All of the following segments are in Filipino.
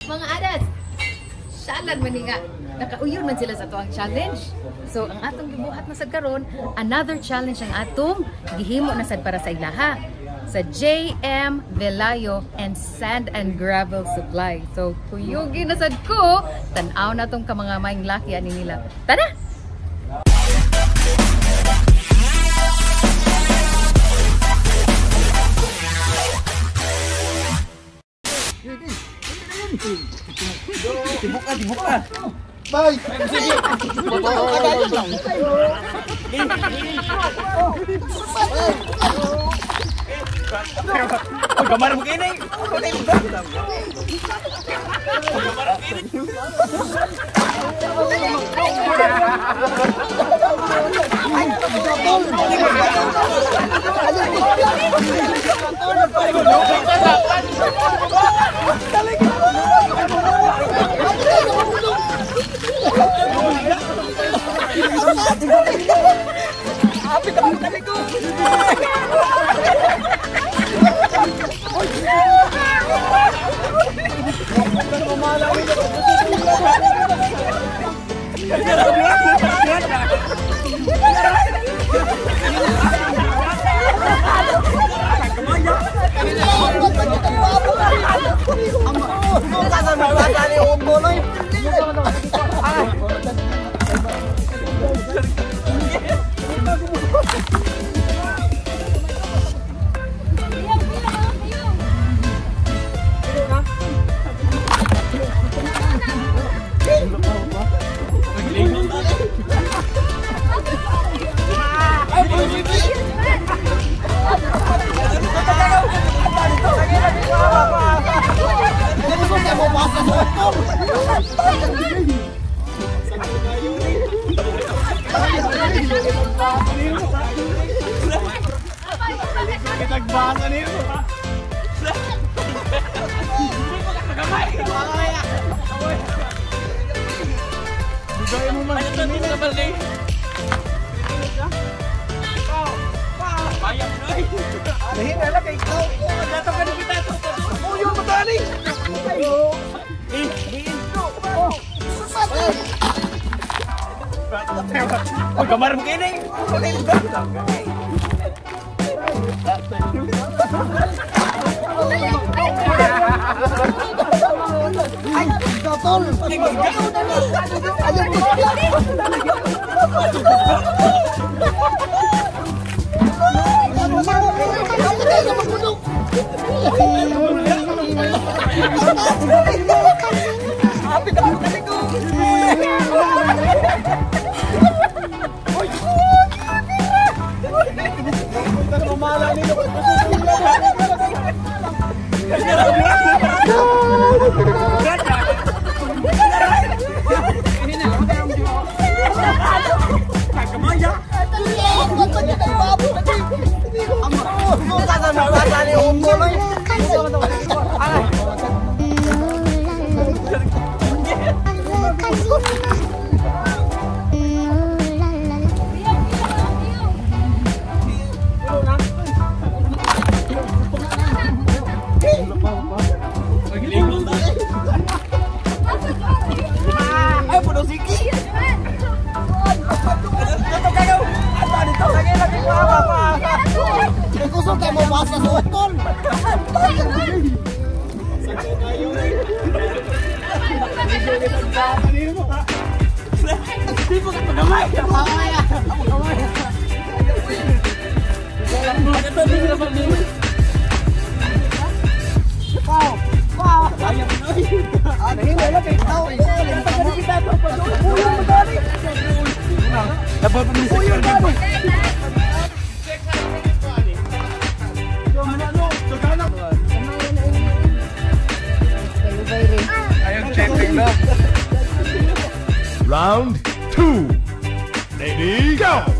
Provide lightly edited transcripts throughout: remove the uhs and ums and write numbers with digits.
Mga adas, syalan man nga. Nakauyon man sila sa tuwang challenge. So, ang atong gibuhat na sad karon, another challenge ang atong gihimo na sad para sa ilaha. Sa JM Velayo and Sand and Gravel Supply. So, kuyugi na sad ko, tan-aw na tong mga maing laki ani nila. Tara! Dibuka. Bye. Gambar begini. Gambar begini. Round 2. Ready, go!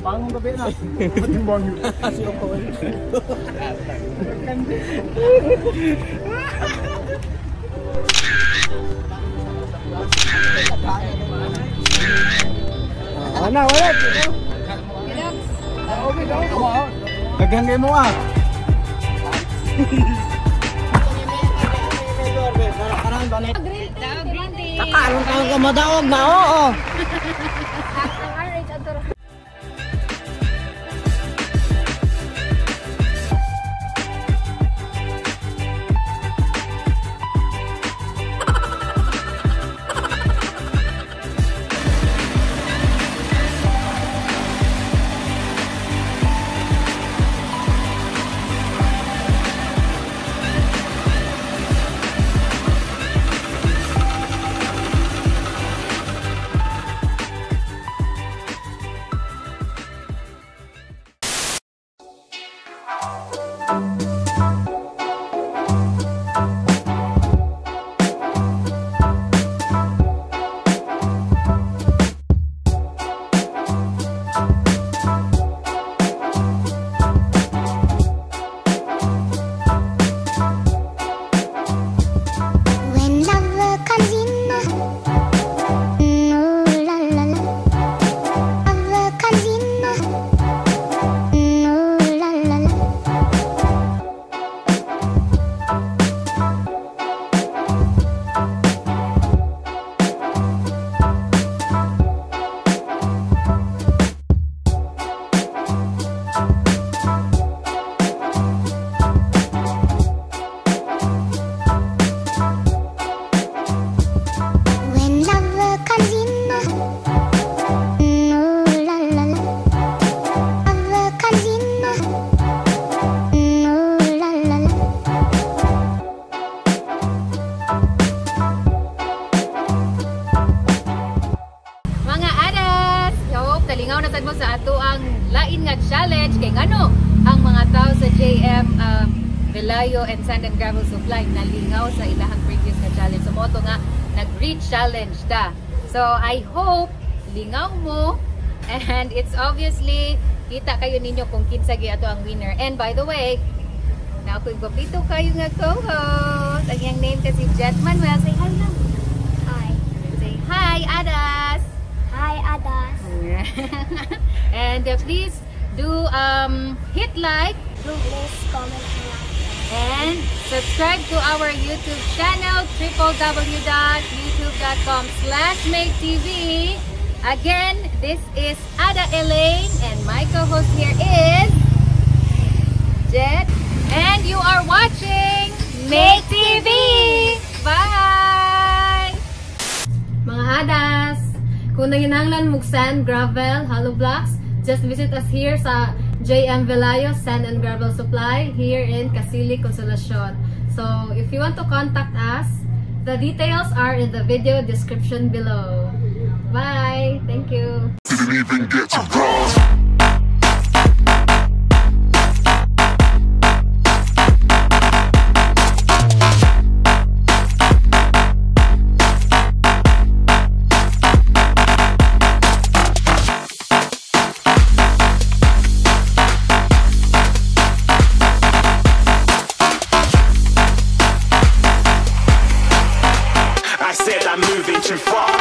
Pangong gabi na. Matimbang yun. Sino ko yun? Wala. Daghang mo ah. Kakalong ka madawag na, oo. Talingaw na sad mo sa ato ang lain nga challenge kay ngano ang mga tao sa JM Velayo and Sand and Gravel Supply nalingaw sa ilahang previous nga challenge. So mo to nga nag-reach challenge ta. So I hope lingaw mo and it's obviously kita kayo ninyo kung kinsa gi ato ang winner. And by the way, na ako igwapito kayo nga co-host. Ang iyang name kasi Jet Manuel. Say hi lang. Hi. Say hi, Adas. Hi, Adas. And please do hit like, Please comment and subscribe to our YouTube channel www.youtube.com/MakeTV. Again, this is Ada Elaine and my co-host here is Jet, and you are watching Make TV. Bye! Mga Adas, kung nanginahanglan mong sand, gravel, hollow blocks, just visit us here sa JM Velayo Sand and Gravel Supply here in Casili, Consolacion. So, if you want to contact us, the details are in the video description below. Bye! Thank you! Didn't even get to cross. I said I'm moving too far.